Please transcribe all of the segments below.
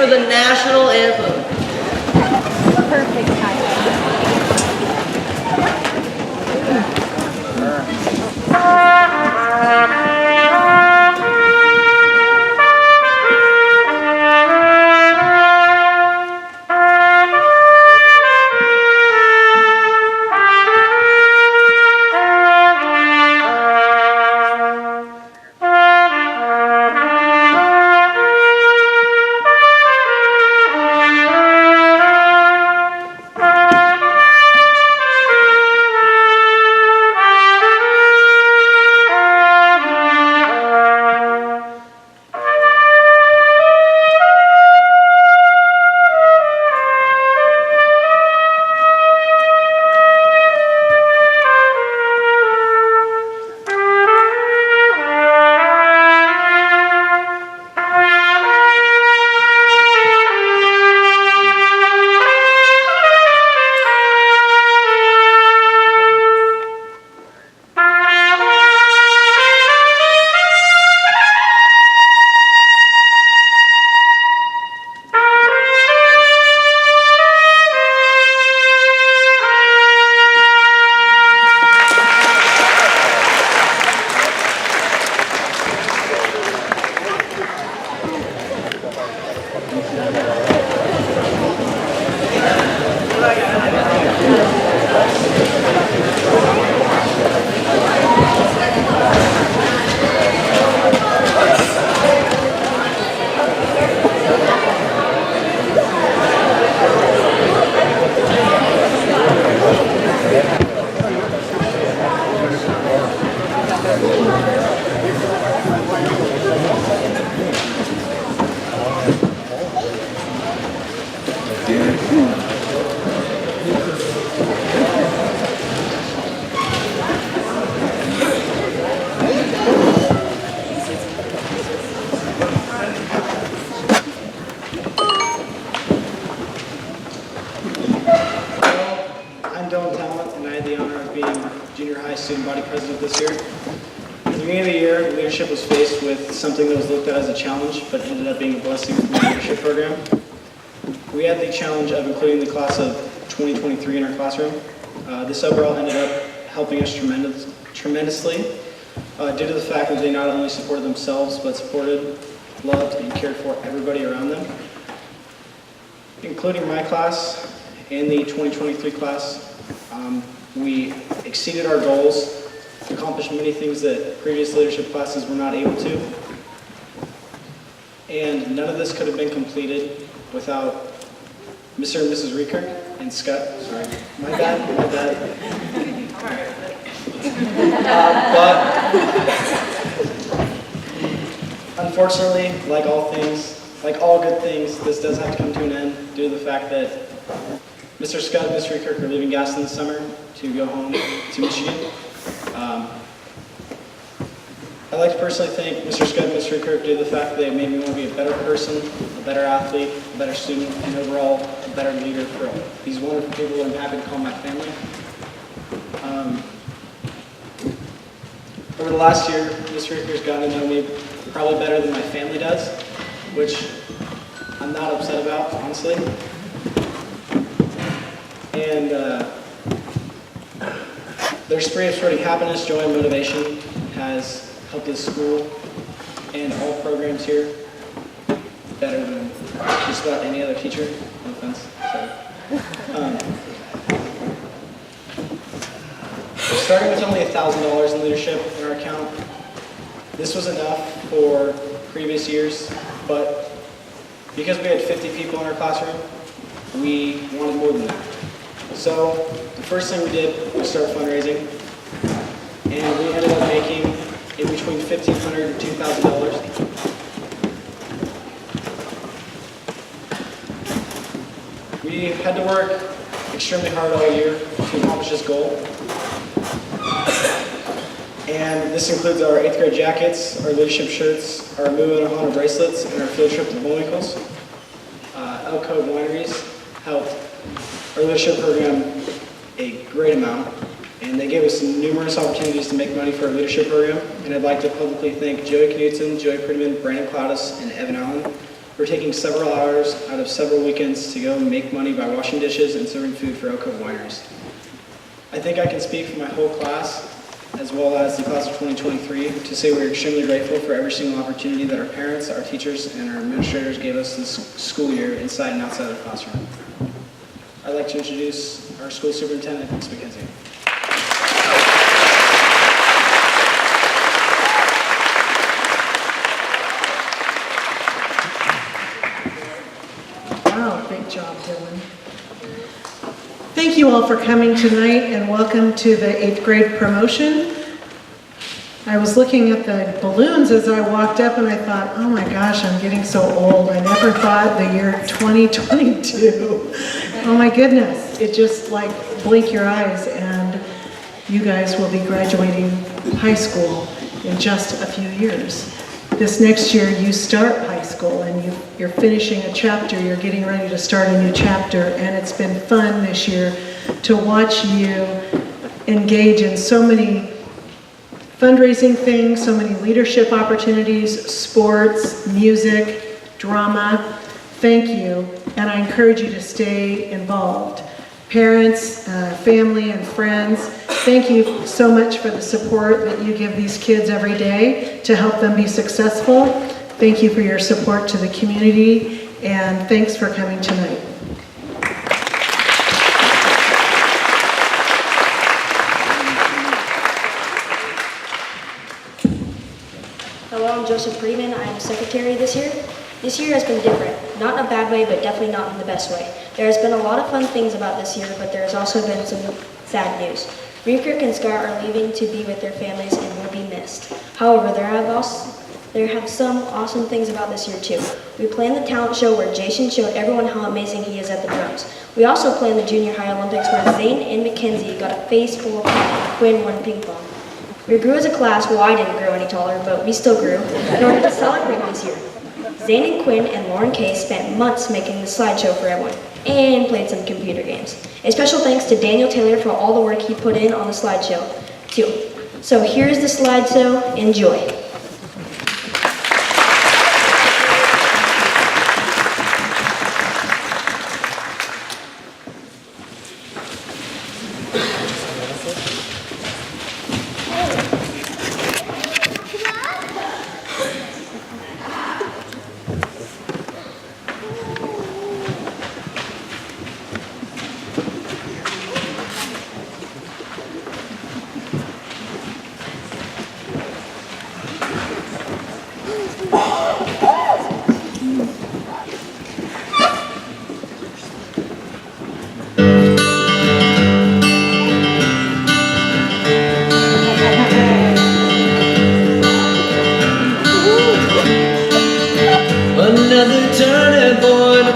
the national anthem. Perfect timing. junior high student body president this year. At the beginning of the year, leadership was faced with something that was looked at as a challenge, but ended up being a blessing for the leadership program. We had the challenge of including the class of 2023 in our classroom. This overall ended up helping us tremendously due to the fact that they not only supported themselves, but supported, loved, and cared for everybody around them. Including my class and the 2023 class, we exceeded our goals, accomplished many things that previous leadership classes were not able to, and none of this could have been completed without Mr. and Mrs. Riekirk and Scott. Sorry, my bad. But unfortunately, like all good things, this does have to come to an end due to the fact that Mr. Scott and Ms. Riekirk are leaving Gaston this summer to go home to Michigan. I'd like to personally thank Mr. Scott and Ms. Riekirk due to the fact that they made me want to be a better person, a better athlete, a better student, and overall a better leader for these wonderful people that I'm happy to call my family. Over the last year, Ms. Riekirk's gotten to know me probably better than my family does, which I'm not upset about, honestly. And their spree of spreading happiness, joy, and motivation has helped this school and all programs here better than just about any other teacher. No offense. Starting with only $1,000 in leadership in our account, this was enough for previous years, but because we had 50 people in our classroom, we wanted more than that. So the first thing we did was start fundraising, and we ended up making in between $1,500 and $2,000. We had to work extremely hard all year to accomplish this goal. And this includes our 8th grade jackets, our leadership shirts, our Move and Honor bracelets, and our field trip to Bullwinkles. Elk Cove Wineries helped our leadership program a great amount, and they gave us numerous opportunities to make money for our leadership program. And I'd like to publicly thank Joey Knudsen, Joey Prettyman, Brandon Cloudis, and Evan Allen We're taking several hours out of several weekends to go make money by washing dishes and serving food for Oak Cove wineries. I think I can speak for my whole class, as well as the class of 2023, to say we're extremely grateful for every single opportunity that our parents, our teachers, and our administrators gave us this school year inside and outside of the classroom. I'd like to introduce our school superintendent, Ms. McKenzie. Wow, great job, Dylan. Thank you all for coming tonight and welcome to the 8th grade promotion. I was looking at the balloons as I walked up and I thought, oh my gosh, I'm getting so old. I never thought the year 2022. Oh my goodness, it just like blink your eyes and you guys will be graduating high school in just a few years. This next year you start high school and you're finishing a chapter, you're getting ready to start a new chapter, and it's been fun this year to watch you engage in so many fundraising things, so many leadership opportunities, sports, music, drama. Thank you, and I encourage you to stay involved. Parents, family, and friends, thank you so much for the support that you give these kids every day to help them be successful. Thank you for your support to the community, and thanks for coming tonight. Hello, I'm Joseph Freeman. I'm a secretary this year. This year has been different, not in a bad way, but definitely not in the best way. There has been a lot of fun things about this year, but there has also been some sad news. Reekirk and Scott are leaving to be with their families and will be missed. However, there have some awesome things about this year too. We planned the talent show where Jason showed everyone how amazing he is at the drums. We also planned the junior high Olympics where Zane and Mackenzie got a face full of pink and Quinn won ping pong. We grew as a class. Well, I didn't grow any taller, but we still grew in order to celebrate this year. Zane and Quinn and Lauren Kay spent months making the slideshow for everyone and played some computer games. A special thanks to Daniel Taylor for all the work he put in on the slideshow too. So here's the slideshow. Enjoy. Another turning point.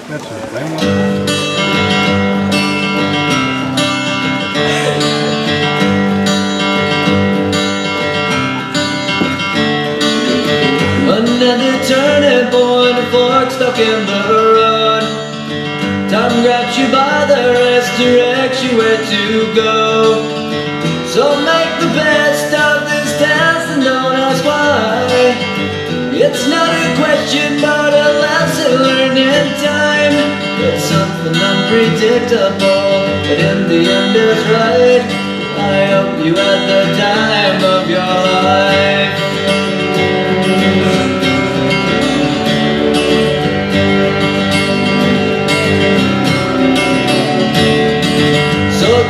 That's a thing. Another turning point, a fork stuck in the road. Time grabs you by the wrist, directs you where to go. So make the best of this test and don't ask why. It's not a question but a lesson learned in time. It's something unpredictable, but in the end is right. I hope you had the time of your life.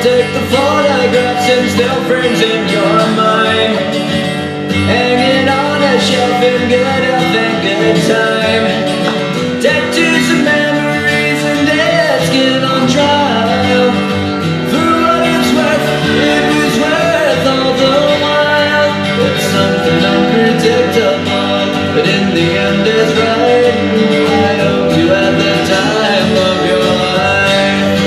Take the photographs and still frames in your mind, hanging on a shelf in good health and good time. Tattoos of memories and dead skin on trial. For what it's worth, it was worth all the while. It's something unpredictable, but in the end it's right. I hope you had the time of your life.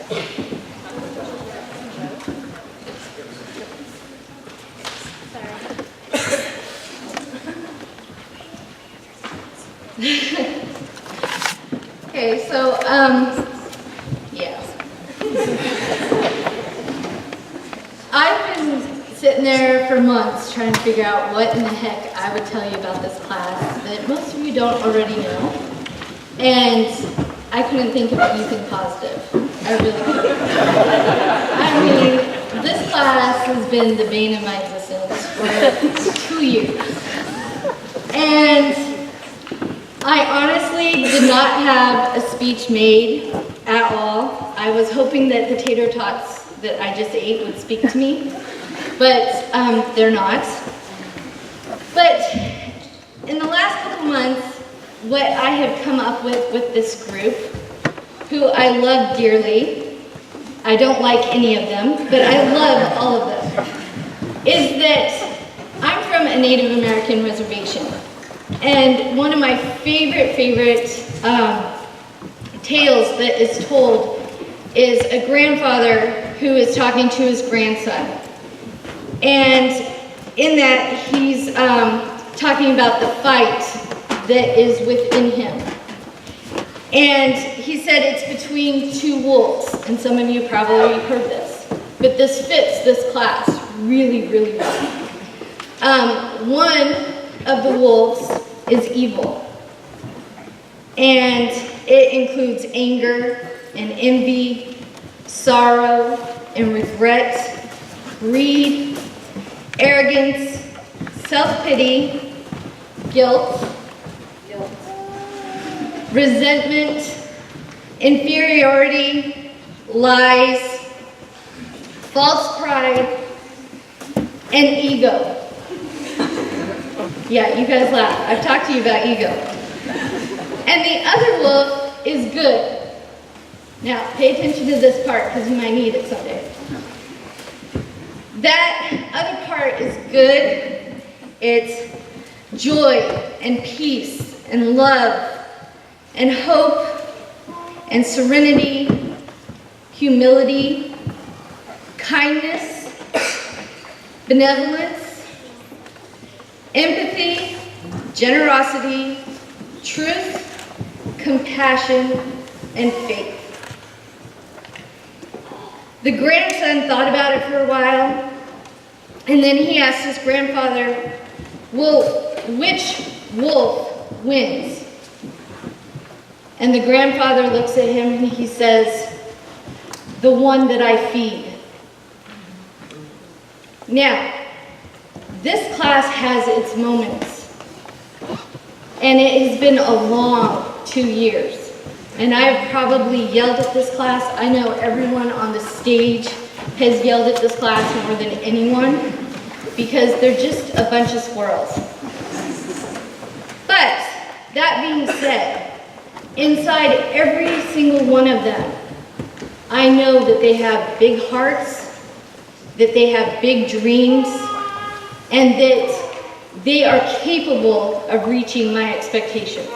Okay, so, yeah. I've been sitting there for months trying to figure out what in the heck I would tell you about this class that most of you don't already know. And I couldn't think of anything positive. I really couldn't. I mean, this class has been the bane of my existence for 2 years. And I honestly did not have a speech made at all. I was hoping that the tater tots that I just ate would speak to me, but they're not. But in the last couple months, what I have come up with this group, who I love dearly, I don't like any of them, but I love all of them, is that I'm from a Native American reservation. And one of my favorite tales that is told is a grandfather who is talking to his grandson. And in that, he's talking about the fight that is within him. And he said it's between two wolves, and some of you probably heard this, but this fits this class really, really well. One of the wolves is evil, and it includes anger and envy, sorrow and regret, greed, arrogance, self-pity, guilt, resentment, inferiority, lies, false pride, and ego. Yeah, you guys laugh. I've talked to you about ego. And the other wolf is good. Now, pay attention to this part because you might need it someday. That other part is good. It's joy and peace and love and hope and serenity, humility, kindness, benevolence, empathy, generosity, truth, compassion, and faith. The grandson thought about it for a while, and then he asked his grandfather, well, which wolf wins? And the grandfather looks at him and he says, the one that I feed. Now, this class has its moments, and it has been a long 2 years. And I've probably yelled at this class. I know everyone on the stage has yelled at this class more than anyone because they're just a bunch of squirrels. But that being said, inside every single one of them, I know that they have big hearts, that they have big dreams, and that they are capable of reaching my expectations.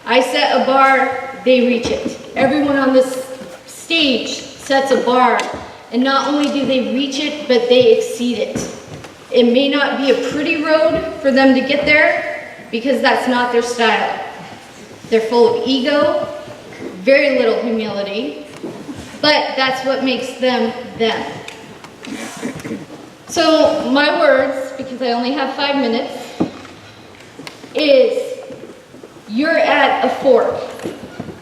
I set a bar, they reach it. Everyone on this stage sets a bar, and not only do they reach it, but they exceed it. It may not be a pretty road for them to get there, because that's not their style. They're full of ego, very little humility, but that's what makes them them. So my words, because I only have 5 minutes, is you're at a fork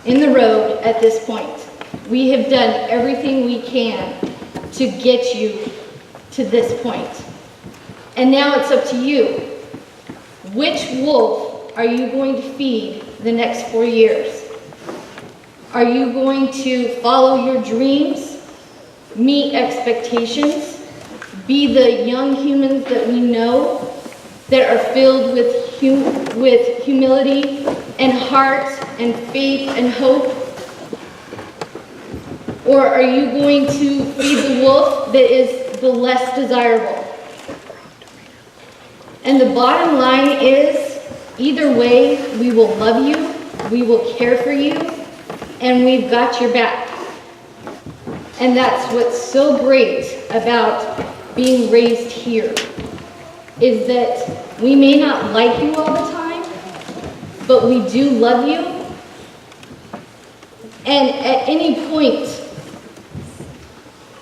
in the road at this point. We have done everything we can to get you to this point. And now it's up to you. Which wolf are you going to feed the next 4 years? Are you going to follow your dreams, meet expectations, be the young humans that we know that are filled with humility and heart and faith and hope? Or are you going to feed the wolf that is the less desirable? And the bottom line is, either way, we will love you, we will care for you, and we've got your back. And that's what's so great about being raised here, is that we may not like you all the time, but we do love you. And at any point,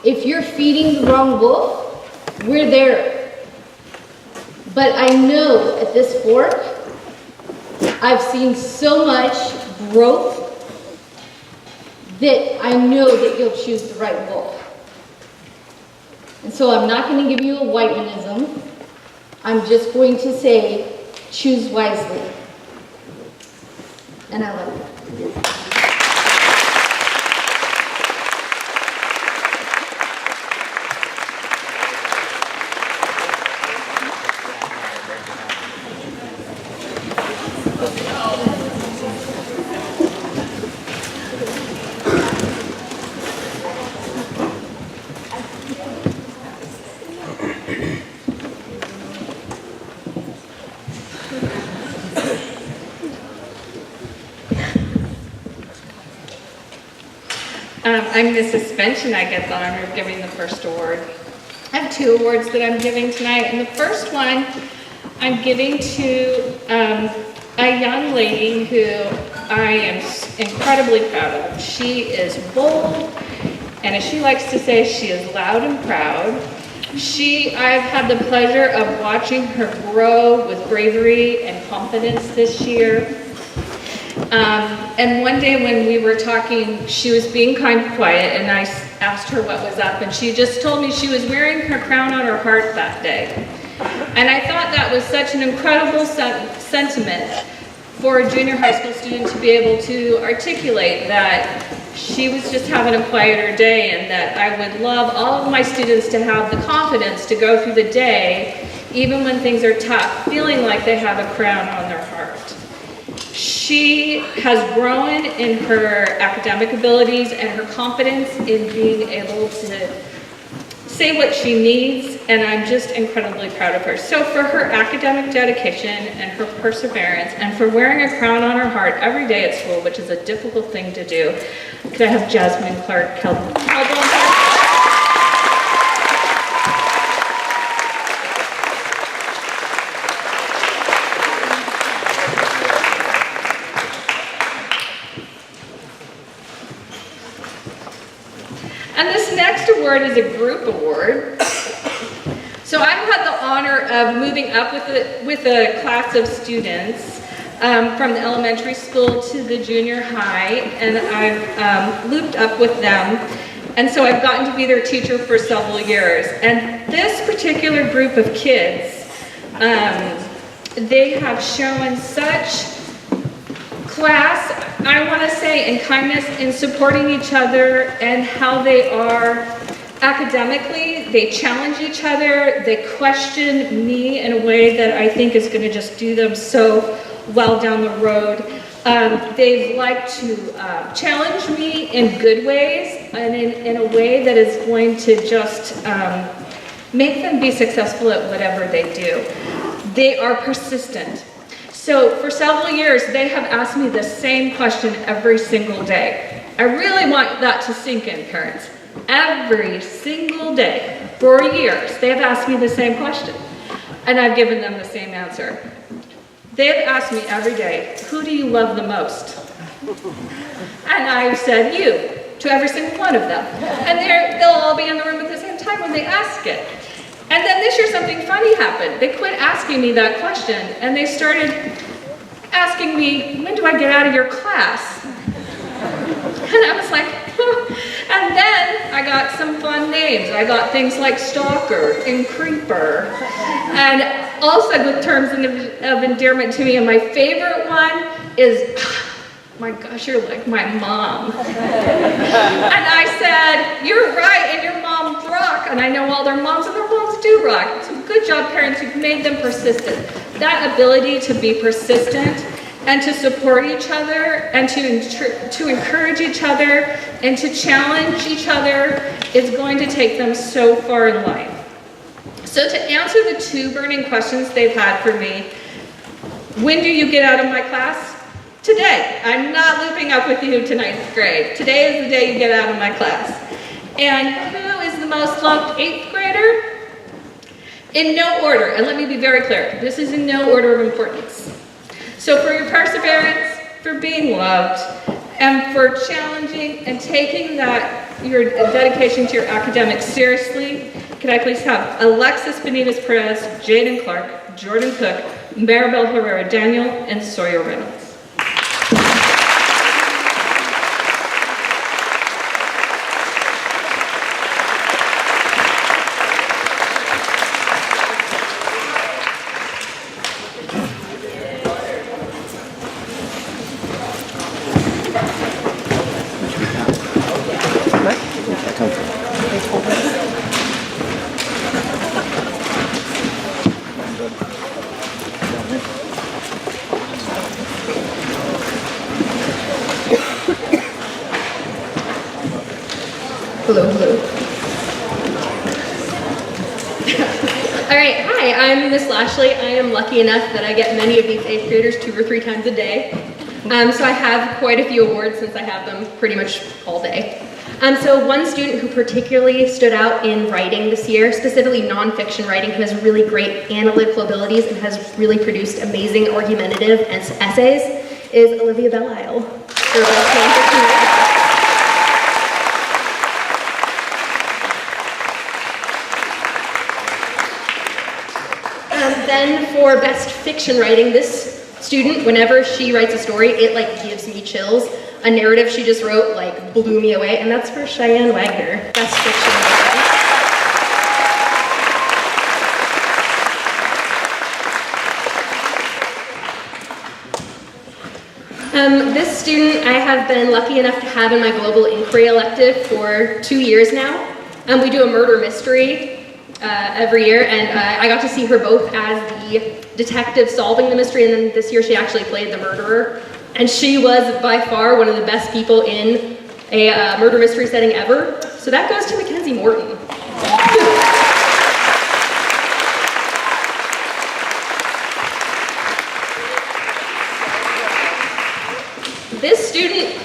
if you're feeding the wrong wolf, we're there. But I know at this fork, I've seen so much growth that I know that you'll choose the right wolf. And so I'm not going to give you a whitemanism. I'm just going to say, choose wisely. And I love you. I'm Mrs. Finch, and I get the honor of giving the first award. I have 2 awards that I'm giving tonight, and the first one I'm giving to a young lady who I am incredibly proud of. She is bold, and as she likes to say, she is loud and proud. I've had the pleasure of watching her grow with bravery and confidence this year. And one day when we were talking, she was being kind of quiet, and I asked her what was up, and she just told me she was wearing her crown on her heart that day. And I thought that was such an incredible sentiment for a junior high school student to be able to articulate that she was just having a quieter day, and that I would love all of my students to have the confidence to go through the day, even when things are tough, feeling like they have a crown on their heart. She has grown in her academic abilities and her confidence in being able to say what she needs, and I'm just incredibly proud of her. So for her academic dedication and her perseverance, and for wearing a crown on her heart every day at school, which is a difficult thing to do, could I have Jasmine Clark Calderon? And this next award is a group award. So I've had the honor of moving up with a class of students from the elementary school to the junior high, and I've looped up with them. And so I've gotten to be their teacher for several years. And this particular group of kids, they have shown such class, I want to say, and kindness in supporting each other, and how they are academically. They challenge each other. They question me in a way that I think is going to just do them so well down the road. They've liked to challenge me in good ways, and in a way that is going to just make them be successful at whatever they do. They are persistent. So for several years, they have asked me the same question every single day. I really want that to sink in, parents. Every single day, for years, they have asked me the same question, and I've given them the same answer. They have asked me every day, who do you love the most? And I've said you, to every single one of them. And they'll all be in the room at the same time when they ask it. And then this year something funny happened. They quit asking me that question, and they started asking me, when do I get out of your class? And I was like, oh. And then I got some fun names. I got things like stalker and creeper, and all said with terms of endearment to me. And my favorite one is, my gosh, you're like my mom. And I said, you're right, and your mom rock. And I know all their moms, and their moms do rock. So good job, parents, you've made them persistent. That ability to be persistent and to support each other and to encourage each other and to challenge each other is going to take them so far in life. So to answer the 2 burning questions they've had for me, when do you get out of my class? Today. I'm not looping up with you to 9th grade. Today is the day you get out of my class. And who is the most loved 8th grader? In no order, and let me be very clear, this is in no order of importance. So for your perseverance, for being loved, and for challenging and taking your dedication to your academics seriously, can I please have Alexis Benitez Perez, Jaden Clark, Jordan Cook, Maribel Herrera Daniel, and Sawyer Reynolds. Hello. All right, hi, I'm Miss Lashley. I am lucky enough that I get many of these 8th graders 2 or 3 times a day. So I have quite a few awards since I have them pretty much all day. So one student who particularly stood out in writing this year, specifically nonfiction writing, who has really great analytical abilities and has really produced amazing argumentative essays, is Olivia Belisle. For best nonfiction writing. Then for best fiction writing, this student, whenever she writes a story, it gives me chills. A narrative she just wrote blew me away, and that's for Cheyenne Wagner, best fiction writer. This student I have been lucky enough to have in my global inquiry elective for 2 years now. We do a murder mystery every year, and I got to see her both as the detective solving the mystery, and then this year she actually played the murderer. And she was by far one of the best people in a murder mystery setting ever. So that goes to Mackenzie Morton. This student,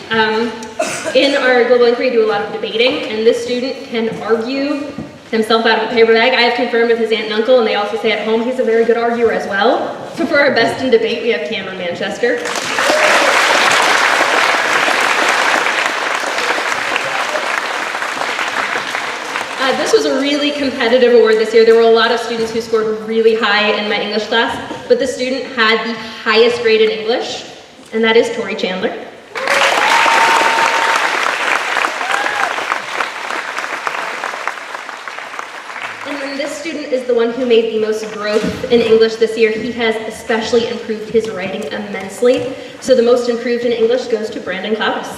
in our global inquiry, do a lot of debating, and this student can argue himself out of a paper bag. I have confirmed with his aunt and uncle, and they also say at home he's a very good arguer as well. So for our best in debate, we have Cameron Manchester. This was a really competitive award this year. There were a lot of students who scored really high in my English class, but the student had the highest grade in English, and that is Tori Chandler. And then this student is the one who made the most growth in English this year. He has especially improved his writing immensely. So the most improved in English goes to Brandon Clavis.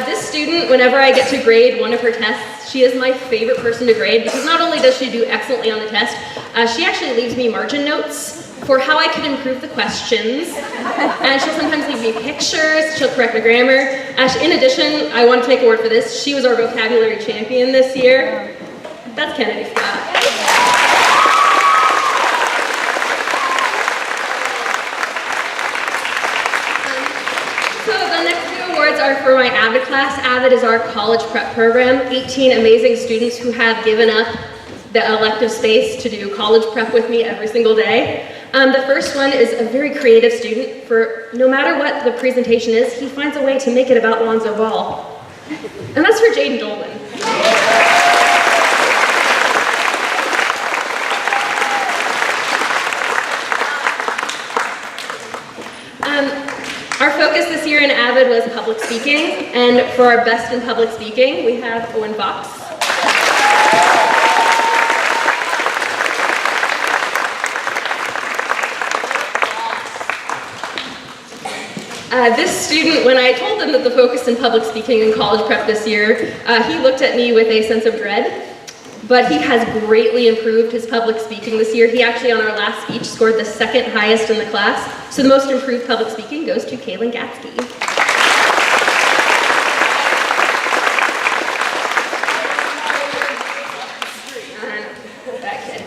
This student, whenever I get to grade one of her tests, she is my favorite person to grade because not only does she do excellently on the test, she actually leaves me margin notes for how I could improve the questions. And she'll sometimes leave me pictures, she'll correct my grammar. In addition, I want to take award for this. She was our vocabulary champion this year. That's Kennedy Scott. Are for my AVID class. AVID is our college prep program. 18 amazing students who have given up the elective space to do college prep with me every single day. The first one is a very creative student. For no matter what the presentation is, he finds a way to make it about Lonzo Ball. And that's for Jaden Dolan. Our focus this year in AVID was public speaking, and for our best in public speaking, we have Owen Fox. This student, when I told him that the focus in public speaking in college prep this year, he looked at me with a sense of dread. But he has greatly improved his public speaking this year. He actually, on our last speech, scored the second highest in the class. So the most improved public speaking goes to Kaylin Gatsky. That kid.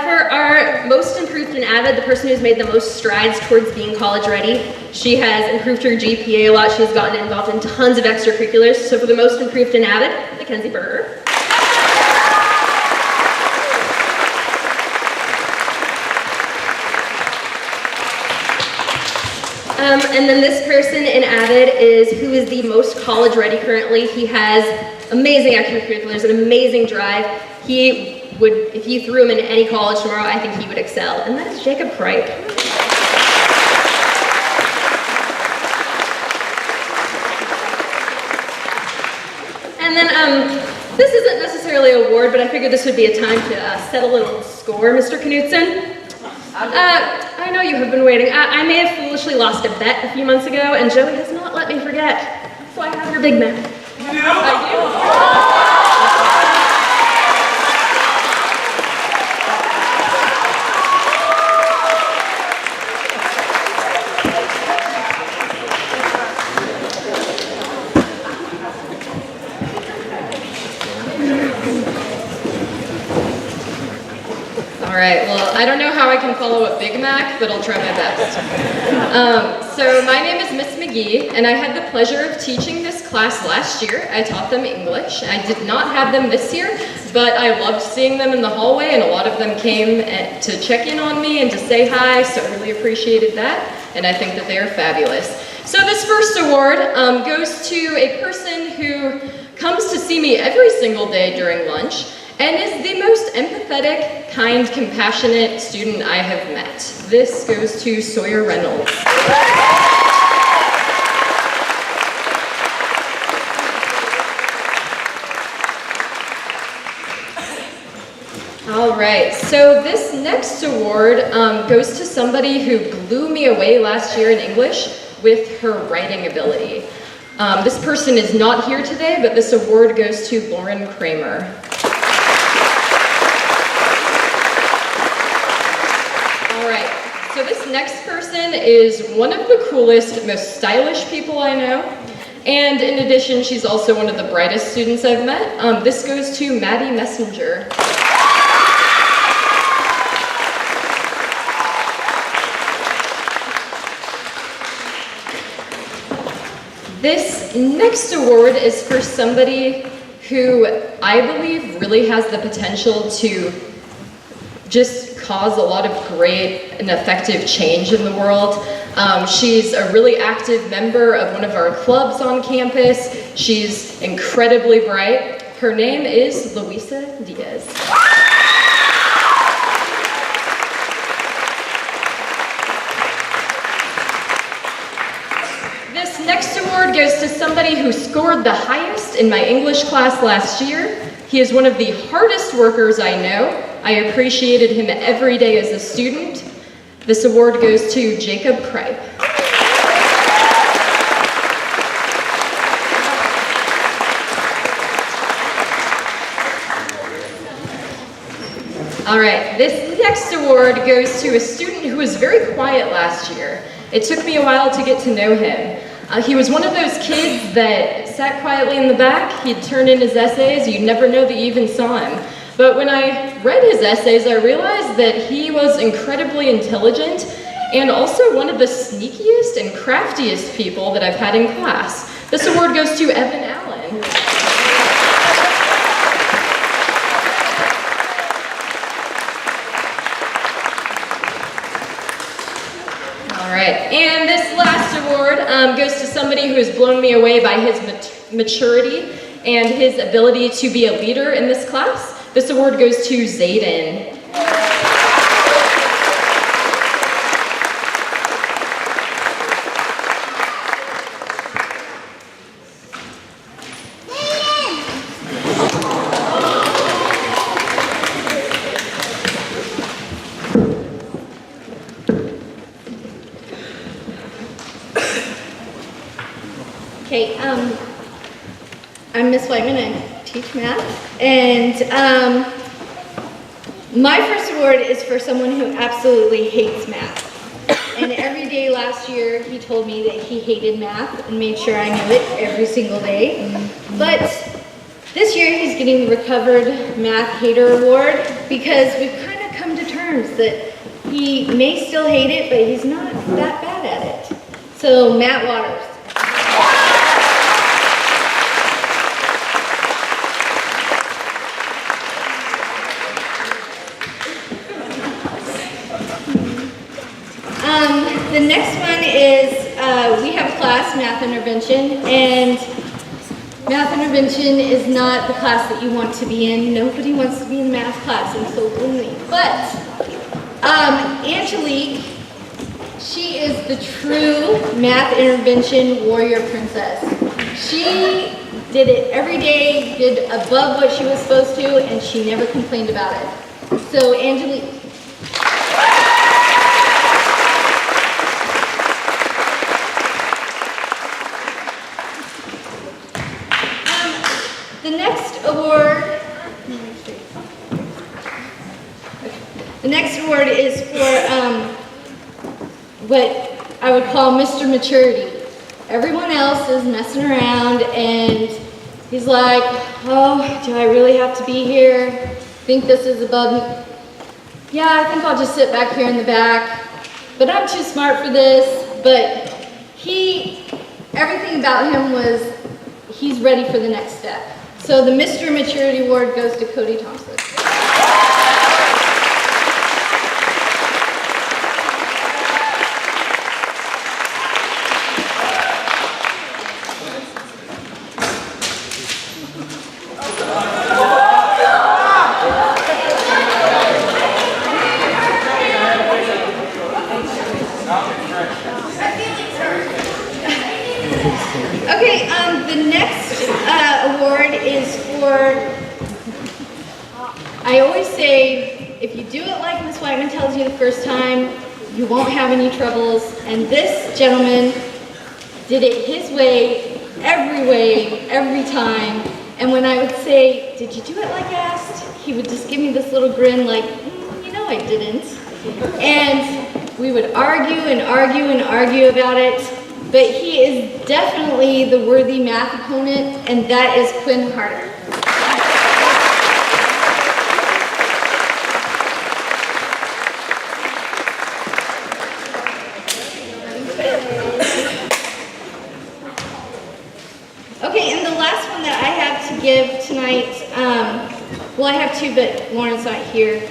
For our most improved improved in Avid, the person who's made the most strides towards being college ready. She has improved her GPA a lot. She's gotten involved in tons of extracurriculars. So for the most improved in Avid, Mackenzie Burr. And then this person in Avid who is the most college ready currently. He has amazing extracurriculars, an amazing drive. He would, if you threw him in any college tomorrow, I think he would excel. And that is Jacob Pripe. And then, this isn't necessarily an award, but I figured this would be a time to settle a little score, Mr. Knutson. I know you have been waiting. I may have foolishly lost a bet a few months ago, and Joey has not let me forget. So I have your Big Mac. You do? I do. All right, well, I don't know how I can follow a Big Mac, but I'll try my best. So my name is Miss McGee, and I had the pleasure of teaching this class last year. I taught them English. I did not have them this year, but I loved seeing them in the hallway, and a lot of them came to check in on me and to say hi, so I really appreciated that, and I think that they are fabulous. So this first award goes to a person who comes to see me every single day during lunch, and is the most empathetic, kind, compassionate student I have met. This goes to Sawyer Reynolds. All right, so this next award goes to somebody who blew me away last year in English with her writing ability. This person is not here today, but this award goes to Lauren Kramer. So this next person is one of the coolest, most stylish people I know. And in addition, she's also one of the brightest students I've met. This goes to Maddie Messenger. This next award is for somebody who I believe really has the potential to just cause a lot of great and effective change in the world. She's a really active member of one of our clubs on campus. She's incredibly bright. Her name is Luisa Diaz. This next award goes to somebody who scored the highest in my English class last year. He is one of the hardest workers I know. I appreciated him every day as a student. This award goes to Jacob Pripe. All right, this next award goes to a student who was very quiet last year. It took me a while to get to know him. He was one of those kids that sat quietly in the back. He'd turn in his essays. You'd never know that you even saw him. But when I read his essays, I realized that he was incredibly intelligent and also one of the sneakiest and craftiest people that I've had in class. This award goes to Evan Allen. All right, and this last award goes to somebody who has blown me away by his maturity and his ability to be a leader in this class. This award goes to Zayden. Okay, I'm Miss Whiteman. I teach math, and my first award is for someone who absolutely hates math. And every day last year, he told me that he hated math and made sure I knew it every single day. But this year, he's getting the Recovered Math Hater Award because we've kind of come to terms that He may still hate it, but he's not that bad at it. So, Matt Waters. The next one is, we have a class, Math Intervention, and Math Intervention is not the class that you want to be in. Nobody wants to be in math class, I'm so lonely. But, Angelique, she is the true Math Intervention warrior princess. She did it every day, did above what she was supposed to, and she never complained about it. So, Angelique. The next award is for what I would call Mr. Maturity. Everyone else is messing around and he's like, oh, do I really have to be here? Think this is above me? Yeah, I think I'll just sit back here in the back. But I'm too smart for this. But everything about him was, he's ready for the next step. So the Mr. Maturity Award goes to Cody Thompson. Okay, the next award is for, I always say, if you do it like Miss Whiteman tells you the first time, you won't have any troubles. And this gentleman did it his way, every time. And when I would say, did you do it like I asked? He would just give me this little grin like, you know I didn't. And we would argue and argue and argue about it. But he is definitely the worthy math opponent, and that is Quinn Harder. Okay, and the last one that I have to give tonight, well, I have two, but Lauren's not here.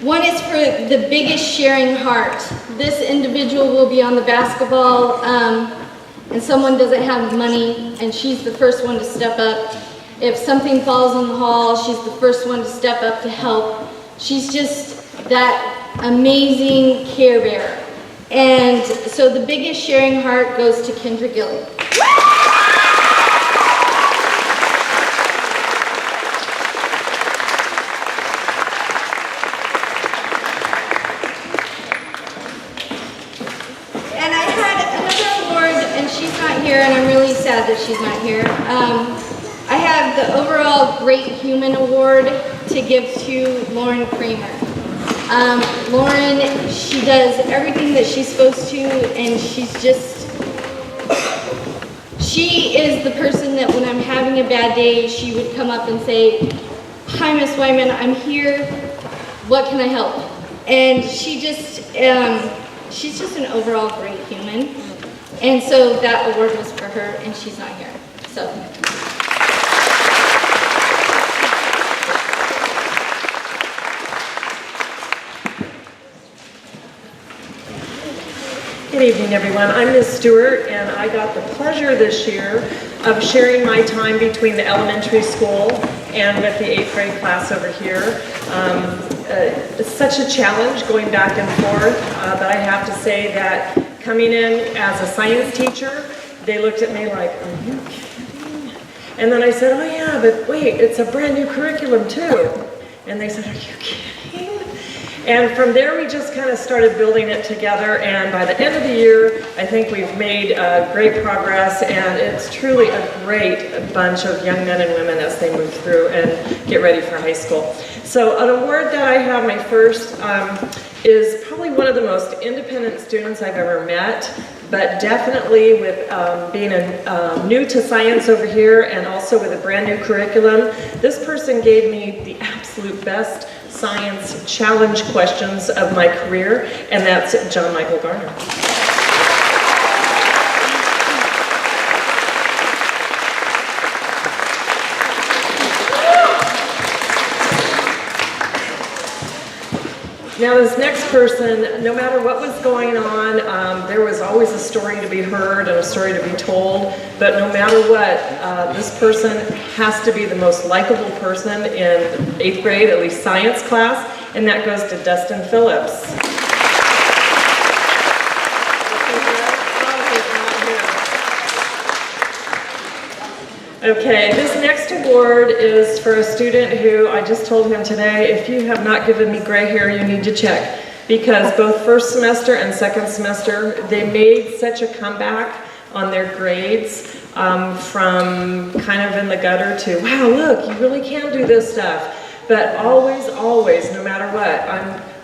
One is for the biggest sharing heart. This individual will be on the basketball, and someone doesn't have money, and she's the first one to step up. If something falls in the hall, she's the first one to step up to help. She's just that amazing care bearer. And so the biggest sharing heart goes to Kendra Gilly. And I'm really sad that she's not here. I have the overall Great Human Award to give to Lauren Kramer. Lauren, she does everything that she's supposed to, and she is the person that when I'm having a bad day, she would come up and say, hi, Miss Wyman, I'm here. What can I help? And she's just an overall great human. And so that award was for her, and she's not here. So. Good evening, everyone. I'm Ms. Stewart, and I got the pleasure this year of sharing my time between the elementary school and with the 8th grade class over here. It's such a challenge going back and forth, but I have to say that coming in as a science teacher, they looked at me like, are you kidding? And then I said, oh yeah, but wait, it's a brand new curriculum too. And they said, are you kidding? And from there, we just kind of started building it together. And by the end of the year, I think we've made great progress. And it's truly a great bunch of young men and women as they move through and get ready for high school. So an award that I have, my first, is probably one of the most independent students I've ever met, but definitely with being new to science over here and also with a brand new curriculum, this person gave me the absolute best science challenge questions of my career, and that's John Michael Garner. Now this next person, no matter what was going on, there was always a story to be heard and a story to be told, but no matter what, this person has to be the most likable person in 8th grade, at least science class, and that goes to Dustin Phillips. Okay, this next award is for a student who I just told him today, if you have not given me gray hair, you need to check. Because both first semester and second semester, they made such a comeback on their grades from kind of in the gutter to, wow, look, you really can do this stuff. But always, always, no matter what,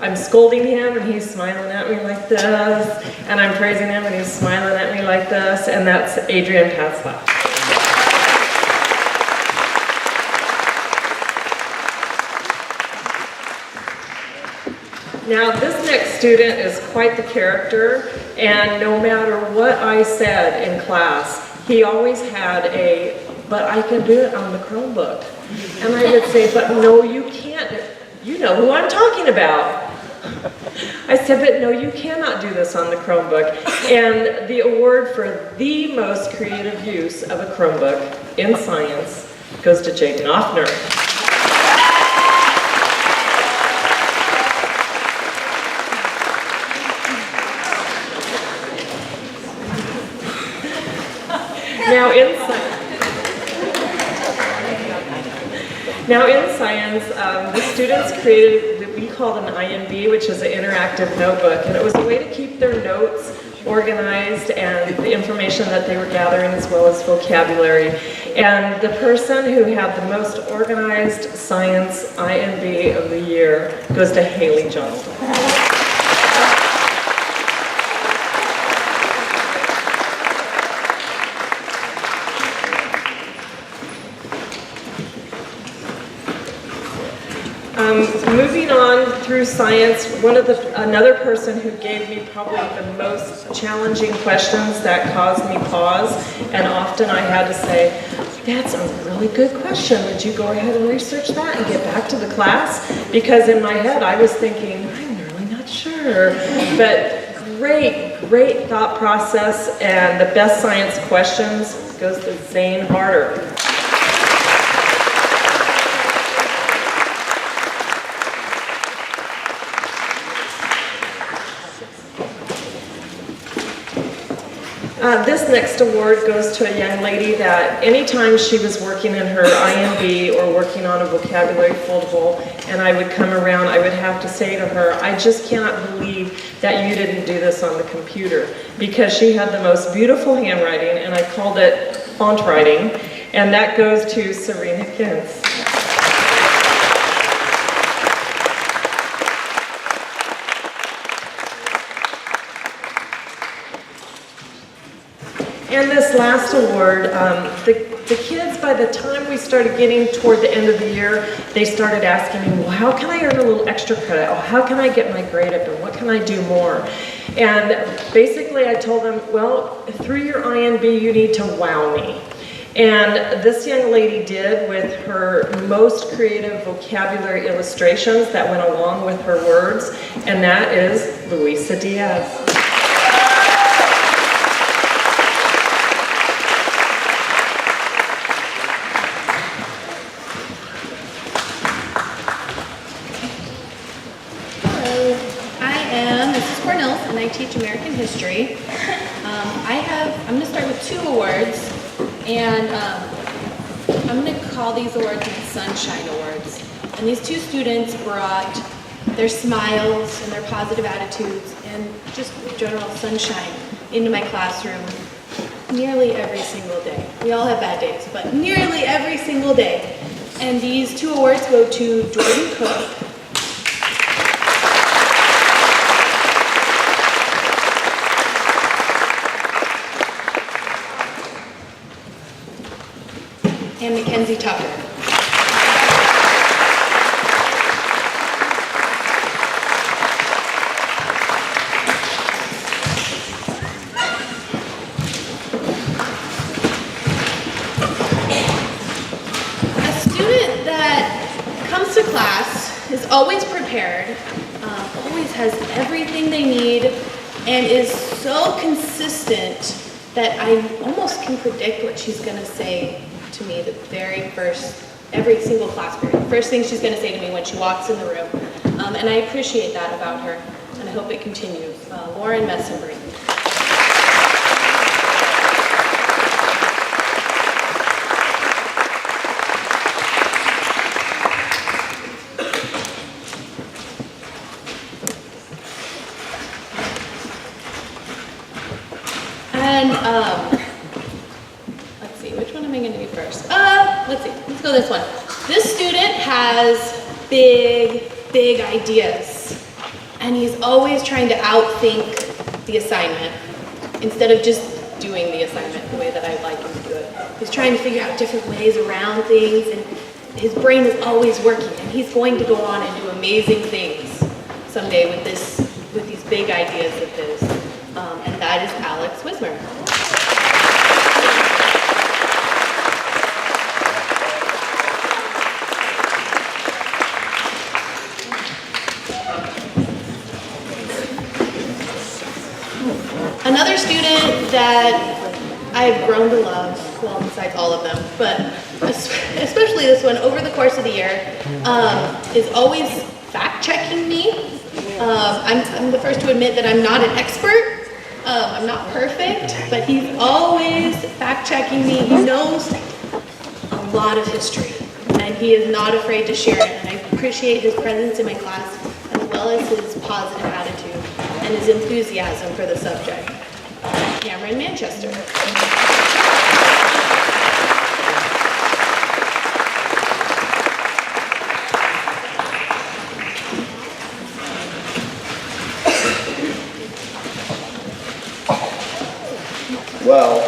I'm scolding him and he's smiling at me like this, and I'm praising him and he's smiling at me like this, and that's Adrian Patzlaff. Now, this next student is quite the character, and no matter what I said in class, he always had but I can do it on the Chromebook. And I would say, but no, you can't. You know who I'm talking about. I said, but no, you cannot do this on the Chromebook. And the award for the most creative use of a Chromebook in science goes to Jaden Offner. Now in science, the students created what we called an INB, which is an interactive notebook, and it was a way to keep their notes organized and the information that they were gathering as well as vocabulary. And the person who had the most organized science INB of the year goes to Haley Johnston. Moving on through science, another person who gave me probably the most challenging questions that caused me pause, and often I had to say, that's a really good question. Would you go ahead and research that and get back to the class? Because in my head I was thinking, I'm really not sure. But great thought process, and the best science questions goes to Zane Harder. This next award goes to a young lady that anytime she was working in her INB or working on a vocabulary foldable and I would come around, I would have to say to her, I just cannot believe that you didn't do this on the computer, because she had the most beautiful handwriting, and I called it font writing, and that goes to Serena Kintz. And this last award, the kids, by the time we started getting toward the end of the year, they started asking me, well, how can I earn a little extra credit? Oh, how can I get my grade up, and what can I do more? And basically I told them, well, through your INB, you need to wow me. And this young lady did with her most creative vocabulary illustrations that went along with her words, and that is Luisa Diaz. I teach American history. I'm going to start with 2 awards, and I'm going to call these awards the Sunshine Awards. And these 2 students brought their smiles and their positive attitudes and just general sunshine into my classroom nearly every single day. We all have bad days, but nearly every single day. And these 2 awards go to Jordan Cook and Mackenzie Tucker. always prepared, always has everything they need, and is so consistent that I almost can predict what she's going to say to me every single class period. The first thing she's going to say to me when she walks in the room. And I appreciate that about her, and I hope it continues. Lauren Messenbrink. And let's see, which one am I going to do first? Let's see, let's go this one. This student has big ideas, and he's always trying to outthink the assignment instead of just doing the assignment the way that I'd like him to do it. He's trying to figure out different ways around things, and his brain is always working, and he's going to go on and do amazing things someday with these big ideas of his. And that is Alex Wismer. Another student that I've grown to love, well, besides all of them, but especially this one, over the course of the year, is always fact-checking me. I'm the first to admit that I'm not an expert. I'm not perfect, but he's always fact-checking me. He knows a lot of history, and he is not afraid to share it. And I appreciate his presence in my class, as well as his positive attitude and his enthusiasm for the subject. Cameron Manchester. Well,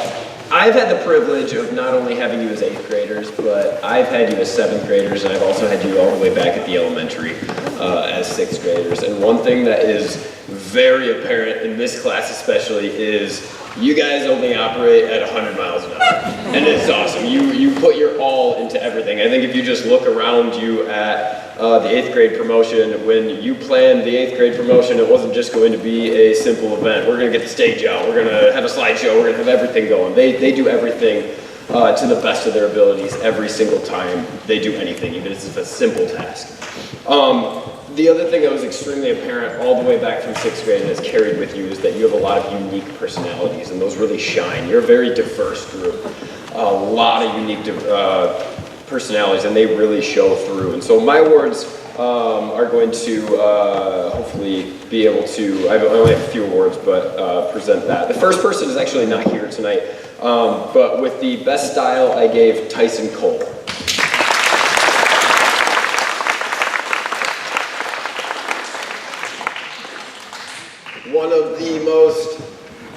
I've had the privilege of not only having you as 8th graders, but I've had you as 7th graders, and I've also had you all the way back at the elementary as 6th graders. And one thing that is very apparent in this class especially is you guys only operate at 100 miles an hour. And it's awesome. You put your all into everything. I think if you just look around you at the 8th grade promotion, when you planned the 8th grade promotion, it wasn't just going to be a simple event. We're going to get the stage out. We're going to have a slideshow. We're going to have everything going. They do everything to the best of their abilities every single time they do anything, even if it's a simple task. The other thing that was extremely apparent all the way back from 6th grade and has carried with you is that you have a lot of unique personalities, and those really shine. You're a very diverse group, a lot of unique personalities, and they really show through. And so my words are going to hopefully be able to, I only have a few words, but present that. The first person is actually not here tonight, but with the best style I gave Tyson Cole. One of the most,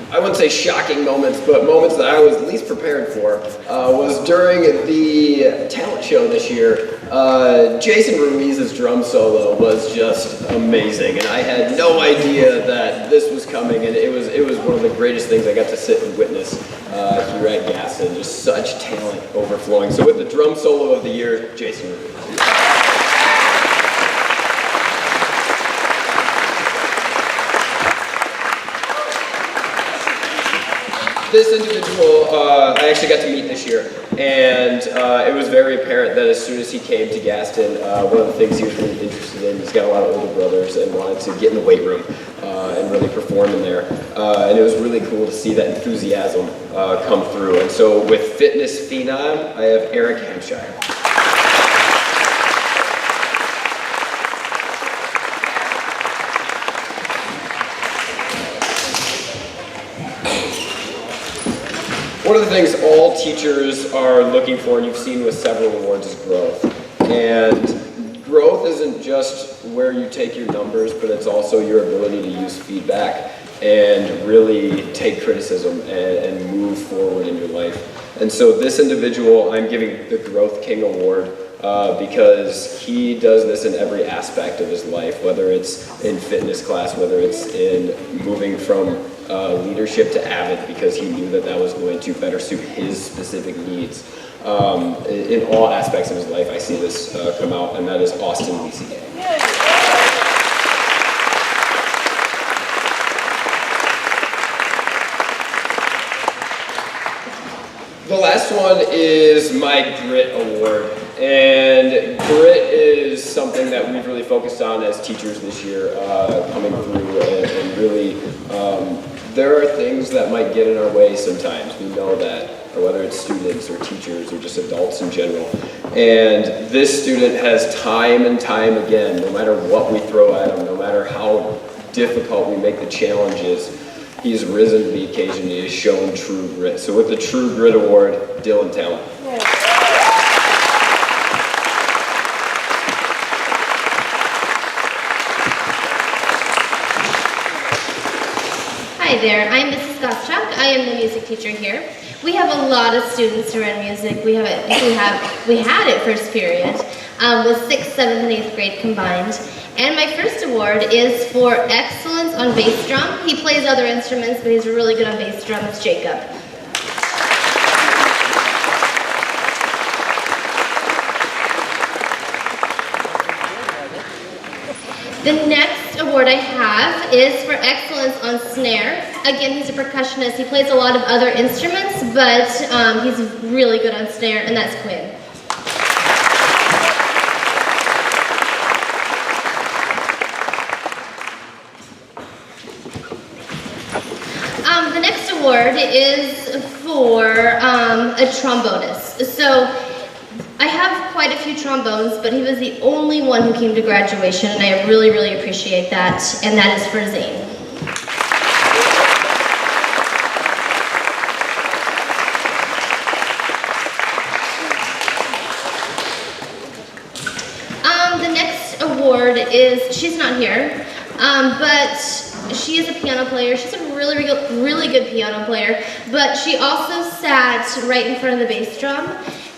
I wouldn't say shocking moments, but moments that I was least prepared for was during the talent show this year. Jason Ruiz's drum solo was just amazing, and I had no idea that this was coming, and it was one of the greatest things I got to sit and witness here at Gaston. Just such talent overflowing. So with the drum solo of the year, Jason Ruiz. This individual, I actually got to meet this year, and it was very apparent that as soon as he came to Gaston, one of the things he was really interested in, he's got a lot of older brothers and wanted to get in the weight room and really perform in there. And it was really cool to see that enthusiasm come through. And so with Fitness Phenom, I have Eric Hampshire. One of the things all teachers are looking for, and you've seen with several awards, is growth. And growth isn't just where you take your numbers, but it's also your ability to use feedback and really take criticism and move forward in your life. And so this individual, I'm giving the Growth King Award because he does this in every aspect of his life, whether it's in fitness class, whether it's in moving from leadership to Avid, because he knew that that was going to better suit his specific needs. In all aspects of his life, I see this come out, and that is Austin BCA. The last one is my Grit Award. And grit is something that we've really focused on as teachers this year, coming through, and really, there are things that might get in our way sometimes. We know that, or whether it's students or teachers or just adults in general. And this student has time and time again, no matter what we throw at him, no matter how difficult we make the challenges, he's risen to the occasion. He has shown true grit. So with the True Grit Award, Dylan Talent. Hi there, I'm Mrs. Gaston. I am the music teacher here. We have a lot of students who are in music. We had it first period with 6th, 7th, and 8th grade combined. And my first award is for excellence on bass drum. He plays other instruments, but he's really good on bass drum. It's Jacob. The next award I have is for excellence on snare. Again, he's a percussionist. He plays a lot of other instruments, but he's really good on snare, and that's Quinn. The next award is for a trombonist. So I have quite a few trombones, but he was the only one who came to graduation, and I really, really appreciate that, and that is for Zane. The next award is, she's not here, but she is a piano player. She's a really good piano player, but she also sat right in front of the bass drum.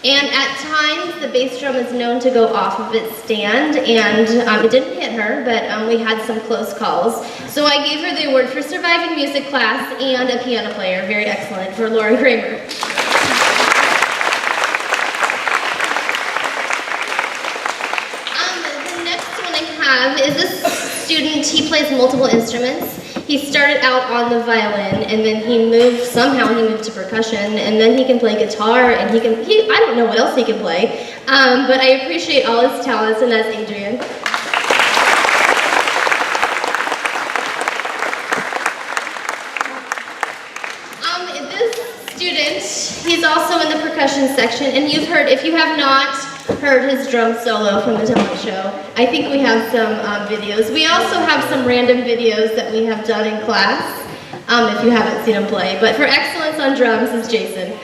And at times, the bass drum is known to go off of its stand, and it didn't hit her, but we had some close calls. So I gave her the award for surviving music class and a piano player. Very excellent for Laura Kramer. The next one I have is this student. He plays multiple instruments. He started out on the violin, and then somehow he moved to percussion, and then he can play guitar, and I don't know what else he can play, but I appreciate all his talents, and that's Adrian. This student, he's also in the percussion section, and if you have not heard his drum solo from the talent show, I think we have some videos. We also have some random videos that we have done in class, if you haven't seen him play. But for excellence on drums is Jason.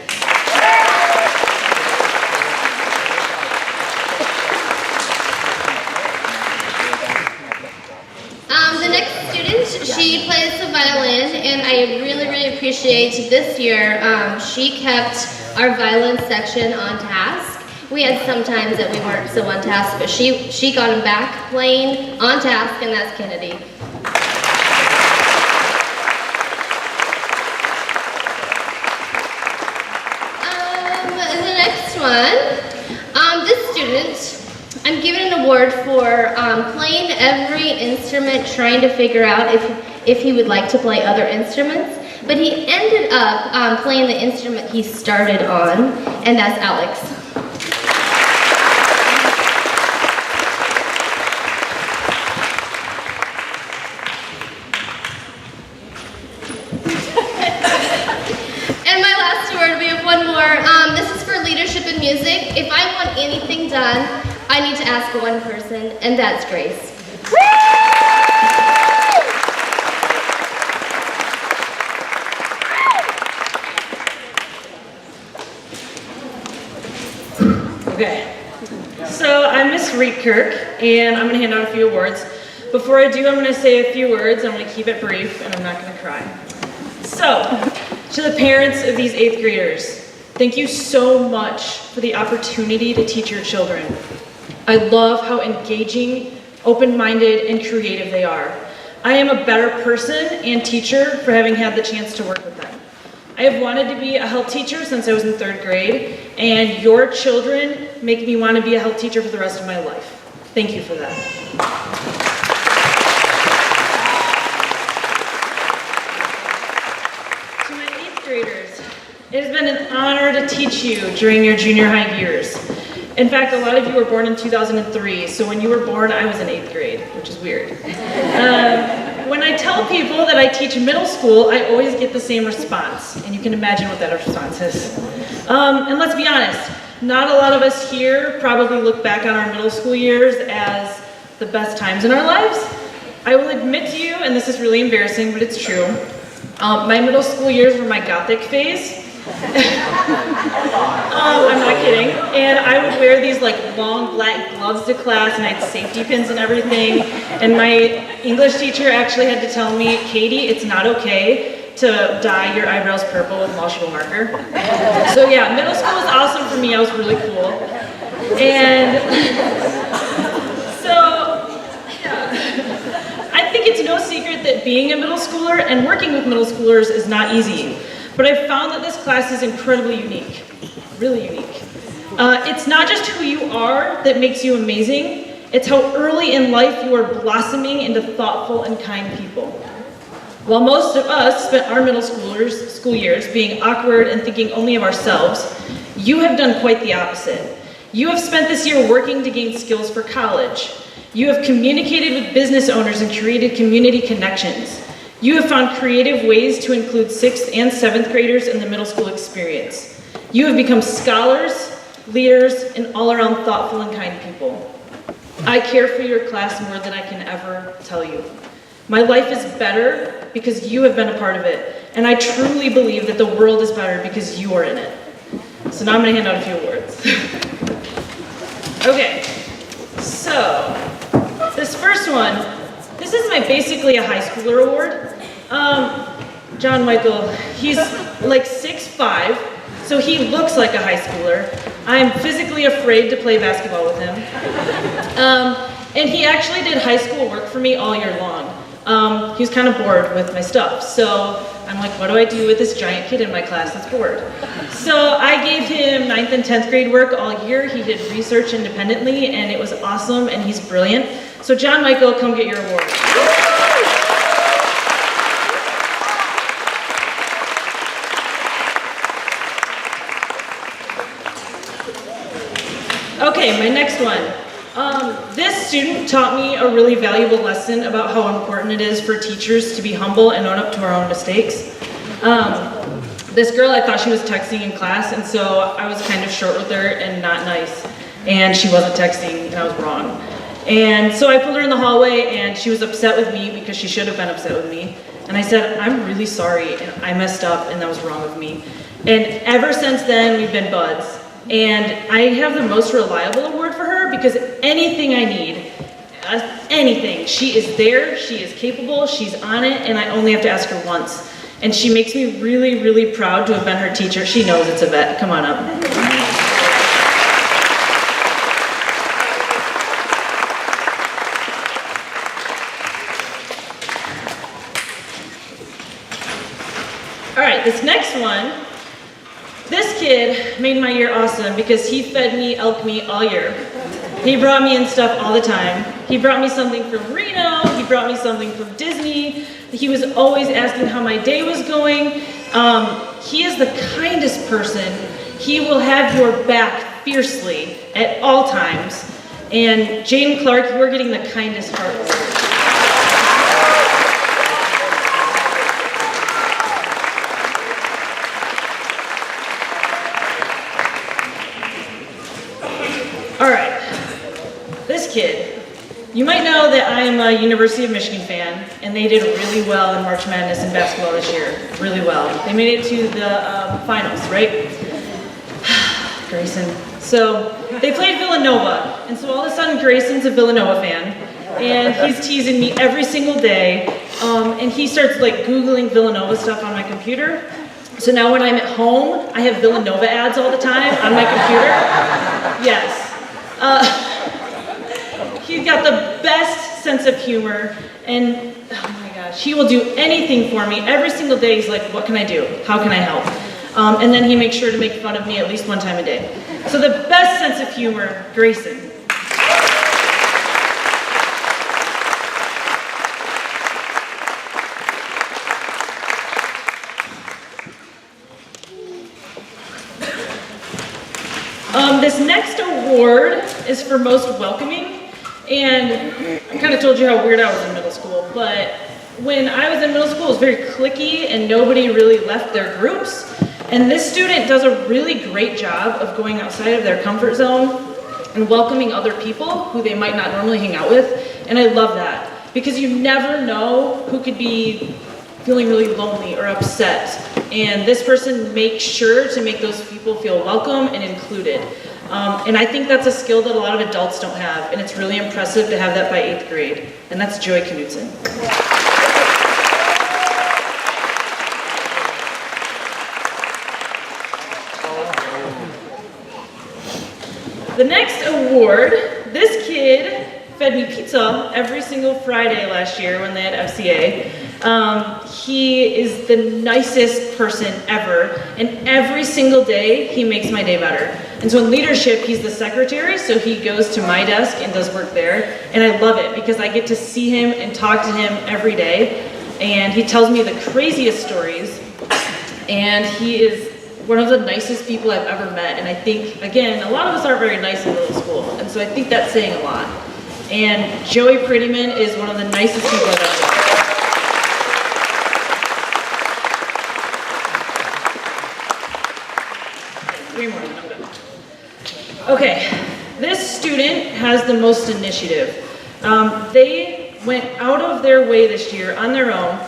The next student, she plays the violin, and I really, really appreciate this year. She kept our violin section on task. We had some times that we weren't so on task, but she got him back playing on task, and that's Kennedy. The next one, this student, I'm giving an award for playing every instrument, trying to figure out if he would like to play other instruments, but he ended up playing the instrument he started on, and that's Alex. This is for leadership in music. If I want anything done, I need to ask one person, and that's Grace. Okay, so I'm Miss Reedkirk, and I'm going to hand out a few awards. Before I do, I'm going to say a few words. I'm going to keep it brief, and I'm not going to cry. So, to the parents of these 8th graders, thank you so much for the opportunity to teach your children. I love how engaging, open-minded, and creative they are. I am a better person and teacher for having had the chance to work with them. I have wanted to be a health teacher since I was in 3rd grade, and your children make me want to be a health teacher for the rest of my life. Thank you for that. To my 8th graders, It has been an honor to teach you during your junior high years. In fact, a lot of you were born in 2003, so when you were born, I was in 8th grade, which is weird. When I tell people that I teach middle school, I always get the same response, and you can imagine what that response is. And let's be honest, not a lot of us here probably look back on our middle school years as the best times in our lives. I will admit to you, and this is really embarrassing, but it's true, my middle school years were my gothic phase. I'm not kidding. And I would wear these like long black gloves to class, and I had safety pins and everything. And my English teacher actually had to tell me, Katie, it's not okay to dye your eyebrows purple with washable marker. So yeah, middle school was awesome for me. I was really cool. And so, yeah. I think it's no secret that being a middle schooler and working with middle schoolers is not easy. But I've found that this class is incredibly unique, really unique. It's not just who you are that makes you amazing, it's how early in life you are blossoming into thoughtful and kind people. While most of us spent our middle school years being awkward and thinking only of ourselves, you have done quite the opposite. You have spent this year working to gain skills for college. You have communicated with business owners and created community connections. You have found creative ways to include 6th and 7th graders in the middle school experience. You have become scholars, leaders, and all-around thoughtful and kind people. I care for your class more than I can ever tell you. My life is better because you have been a part of it, and I truly believe that the world is better because you are in it. So now I'm going to hand out a few awards. Okay, so this first one, this is basically a high schooler award. John Michael, he's like 6'5", so he looks like a high schooler. I'm physically afraid to play basketball with him. And he actually did high school work for me all year long. He was kind of bored with my stuff, so I'm like, what do I do with this giant kid in my class that's bored? So I gave him 9th and 10th grade work all year. He did research independently, and it was awesome, and he's brilliant. So John Michael, come get your award. Okay, my next one. This student taught me a really valuable lesson about how important it is for teachers to be humble and own up to our own mistakes. This girl, I thought she was texting in class, and so I was kind of short with her and not nice. And she wasn't texting, and I was wrong. And so I pulled her in the hallway, and she was upset with me because she should have been upset with me. And I said, I'm really sorry, and I messed up, and that was wrong with me. And ever since then, we've been buds. And I have the most reliable award for her because anything I need, anything, she is there, she is capable, she's on it, and I only have to ask her once. And she makes me really, really proud to have been her teacher. She knows it's a vet. Come on up. All right, this next one. This kid made my year awesome because he fed me elk meat all year. He brought me in stuff all the time. He brought me something from Reno, he brought me something from Disney. He was always asking how my day was going. He is the kindest person. He will have your back fiercely at all times. And Jane Clark, you are getting the kindest heart award. All right, this kid, you might know that I am a University of Michigan fan, and they did really well in March Madness in basketball this year, really well. They made it to the finals, right? Grayson. So they played Villanova, and so all of a sudden Grayson's a Villanova fan, and he's teasing me every single day, and he starts like Googling Villanova stuff on my computer. So now when I'm at home, I have Villanova ads all the time on my computer. Yes. He's got the best sense of humor, and oh my gosh, he will do anything for me. Every single day he's like, what can I do? How can I help? And then he makes sure to make fun of me at least one time a day. So the best sense of humor, Grayson. This next award is for most welcoming, and I kind of told you how weird I was in middle school, but when I was in middle school, it was very cliquey and nobody really left their groups. And this student does a really great job of going outside of their comfort zone and welcoming other people who they might not normally hang out with. And I love that because you never know who could be feeling really lonely or upset. And this person makes sure to make those people feel welcome and included. And I think that's a skill that a lot of adults don't have, and it's really impressive to have that by 8th grade. And that's Joy Knudsen. The next award, this kid fed me pizza every single Friday last year when they had FCA. He is the nicest person ever, and every single day he makes my day better. And so in leadership, he's the secretary, so he goes to my desk and does work there. And I love it because I get to see him and talk to him every day. And he tells me the craziest stories. And he is one of the nicest people I've ever met. And I think, again, a lot of us aren't very nice in middle school. And so I think that's saying a lot. And Joey Prettyman is one of the nicest people I've ever met. Three more, and I'm done. Okay, this student has the most initiative. They went out of their way this year on their own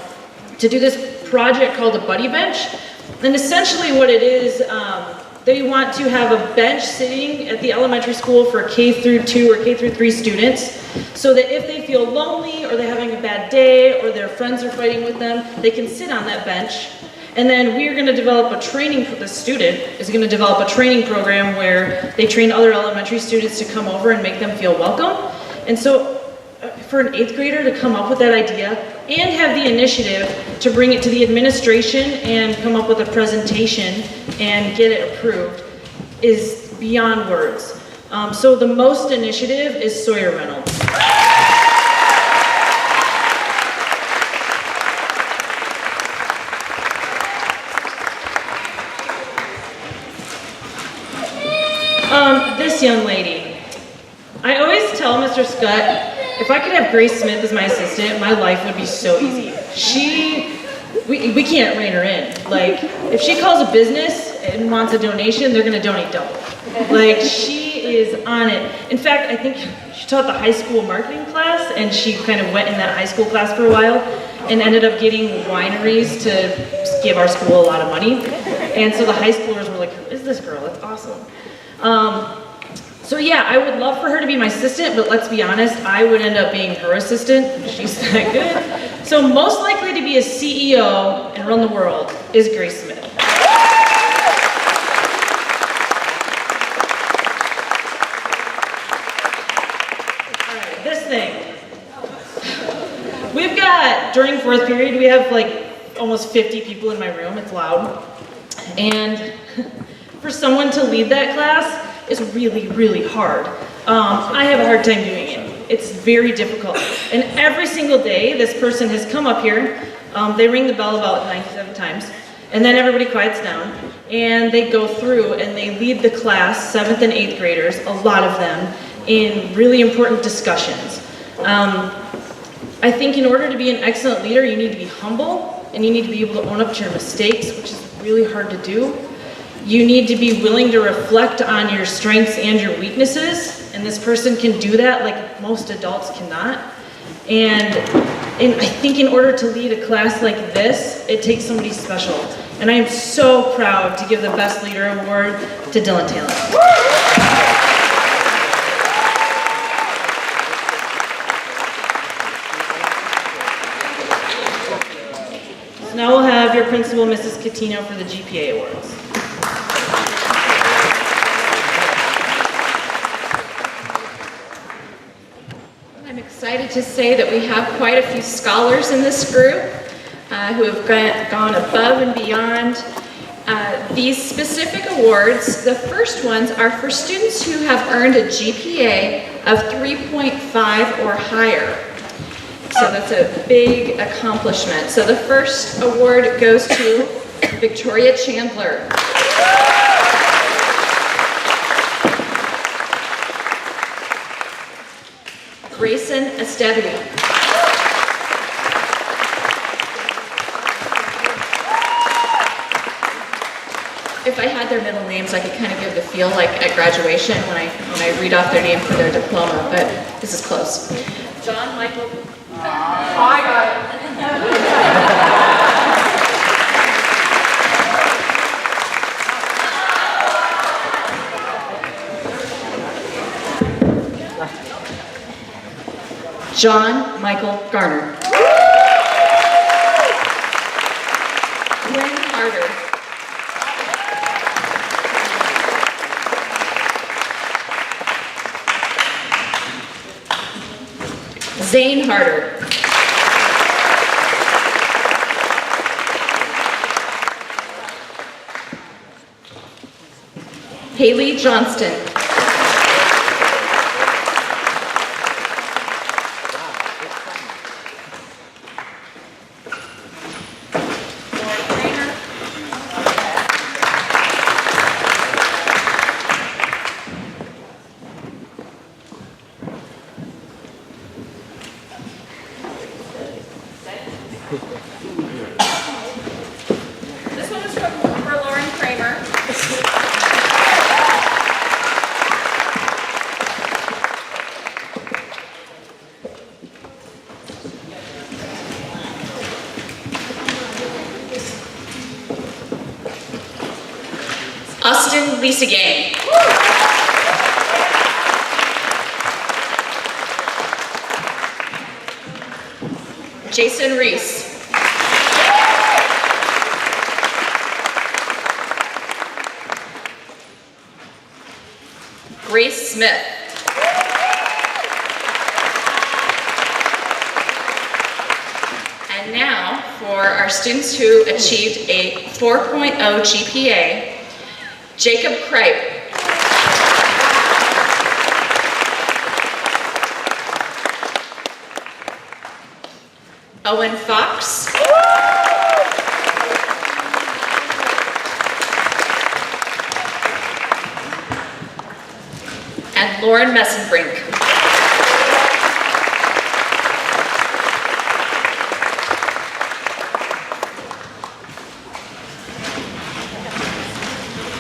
to do this project called a buddy bench. And essentially what it is, they want to have a bench sitting at the elementary school for K through 2 or K through 3 students, so that if they feel lonely or they're having a bad day or their friends are fighting with them, they can sit on that bench. And then we're going to develop a training, the student is going to develop a training program where they train other elementary students to come over and make them feel welcome. And so for an 8th grader to come up with that idea and have the initiative to bring it to the administration and come up with a presentation and get it approved is beyond words. So the most initiative is Sawyer Reynolds. This young lady. I always tell Mr. Scott, if I could have Grace Smith as my assistant, my life would be so easy. We can't rein her in. Like, if she calls a business and wants a donation, they're gonna donate double. Like, she is on it. In fact, I think she taught the high school marketing class, and she kind of went in that high school class for a while, and ended up getting wineries to give our school a lot of money. And so the high schoolers were like, who is this girl? That's awesome. So yeah, I would love for her to be my assistant, but let's be honest, I would end up being her assistant. She's that good. So most likely to be a CEO and run the world is Grace Smith. All right, this thing. We've got, during 4th period, we have like almost 50 people in my room. It's loud. And for someone to lead that class is really, really hard. I have a hard time doing it. It's very difficult. And every single day, this person has come up here. They ring the bell about 97 times, and then everybody quiets down, and they go through and they lead the class, 7th and 8th graders, a lot of them, in really important discussions. I think in order to be an excellent leader, you need to be humble, and you need to be able to own up to your mistakes, which is really hard to do. You need to be willing to reflect on your strengths and your weaknesses, and this person can do that like most adults cannot. And I think in order to lead a class like this, it takes somebody special. And I am so proud to give the Best Leader Award to Dylan Taylor. So now we'll have your principal, Mrs. Catino, for the GPA Awards. I'm excited to say that we have quite a few scholars in this group who have gone above and beyond. These specific awards, the first ones are for students who have earned a GPA of 3.5 or higher. So that's a big accomplishment. So the first award goes to Victoria Chandler. Grayson Estevy. If I had their middle names, I could kind of give the feel like at graduation when I read off their name for their diploma, but this is close. John Michael. I got it. John Michael Garner. Gwen Harder. Zane Harder. Haley Johnston. This one is for Lauren Kramer. Austin Lisa Gang. Jason Reese. Grace Smith. And now for our students who achieved a 4.0 GPA, Jacob Kripe. Owen Fox. And Lauren Messenbrink.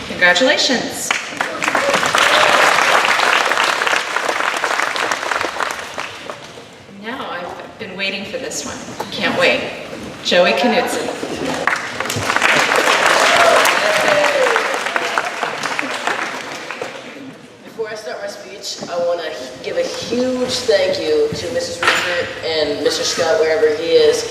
Congratulations. Now I've been waiting for this one. Can't wait. Joey Knudsen. Before I start my speech, I want to give a huge thank you to Mrs. Rupert and Mr. Scott, wherever he is,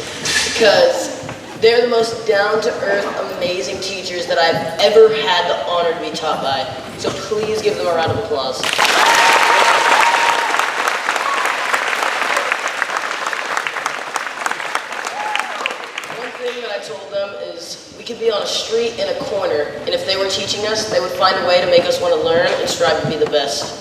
because they're the most down-to-earth, amazing teachers that I've ever had the honor to be taught by. So please give them a round of applause. One thing that I told them is we could be on a street in a corner, and if they were teaching us, they would find a way to make us want to learn and strive to be the best.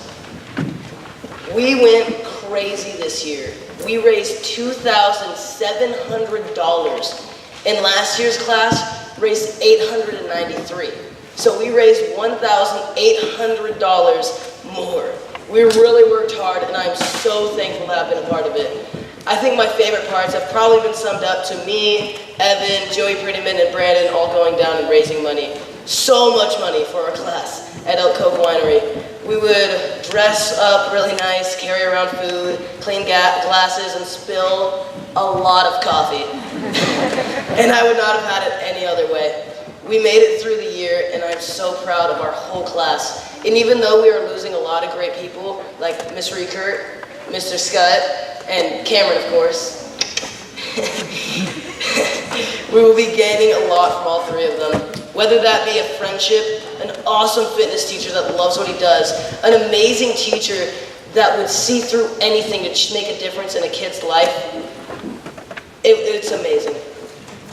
We went crazy this year. We raised $2,700. And last year's class raised $893. So we raised $1,800 more. We really worked hard, and I'm so thankful to have been a part of it. I think my favorite parts have probably been summed up to me, Evan, Joey Prettyman, and Brandon all going down and raising money. So much money for our class at Elk Cove Winery. We would dress up really nice, carry around food, clean glasses, and spill a lot of coffee. And I would not have had it any other way. We made it through the year, and I'm so proud of our whole class. And even though we are losing a lot of great people, like Miss Riekert, Mr. Scott, and Cameron, of course, we will be gaining a lot from all three of them. Whether that be a friendship, an awesome fitness teacher that loves what he does, an amazing teacher that would see through anything to make a difference in a kid's life, it's amazing.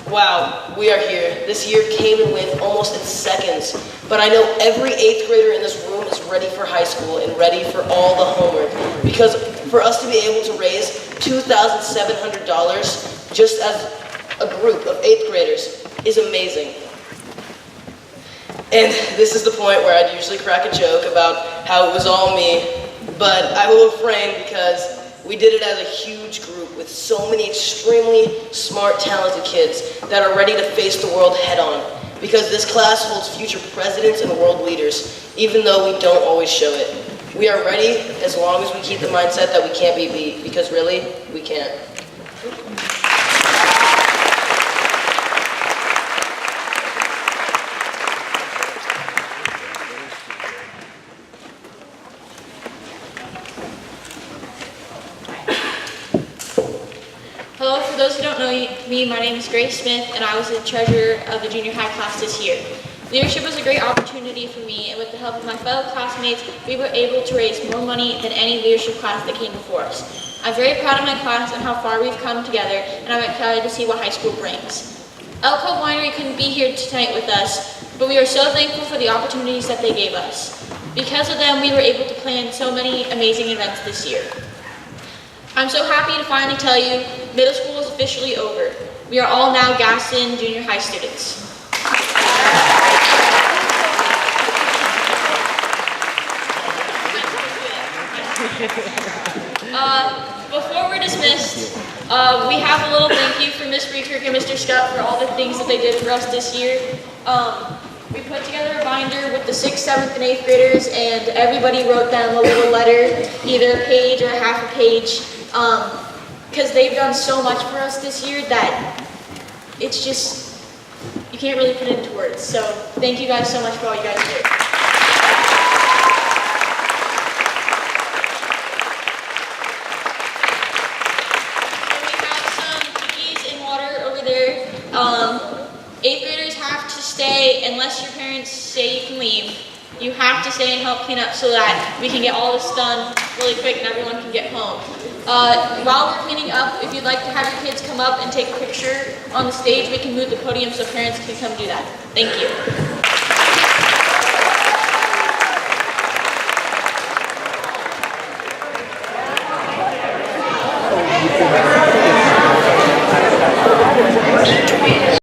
Wow, we are here. This year came and went almost in seconds, but I know every 8th grader in this room is ready for high school and ready for all the homework, because for us to be able to raise $2,700 just as a group of 8th graders is amazing. And this is the point where I'd usually crack a joke about how it was all me, but I will refrain because We did it as a huge group with so many extremely smart, talented kids that are ready to face the world head on. Because this class holds future presidents and world leaders, even though we don't always show it. We are ready as long as we keep the mindset that we can't be beat, because really, we can't. Hello, for those who don't know me, my name is Grace Smith, and I was the treasurer of the junior high class this year. Leadership was a great opportunity for me, and with the help of my fellow classmates, we were able to raise more money than any leadership class that came before us. I'm very proud of my class and how far we've come together, and I'm excited to see what high school brings. Elk Cove Winery couldn't be here tonight with us, but we are so thankful for the opportunities that they gave us. Because of them, we were able to plan so many amazing events this year. I'm so happy to finally tell you, middle school is officially over. We are all now Gaston junior high students. Before we're dismissed, we have a little thank you for Ms. Freekirk and Mr. Scott for all the things that they did for us this year. We put together a binder with the 6th, 7th, and 8th graders, and everybody wrote them a little letter, either a page or a half a page, because they've done so much for us this year that it's just, you can't really put it into words. So thank you guys so much for all you guys do. Eighth graders have to stay unless your parents say you can leave. You have to stay and help clean up so that we can get all this done really quick and everyone can get home. While we're cleaning up, if you'd like to have your kids come up and take a picture on the stage, we can move the podium so parents can come do that. Thank you.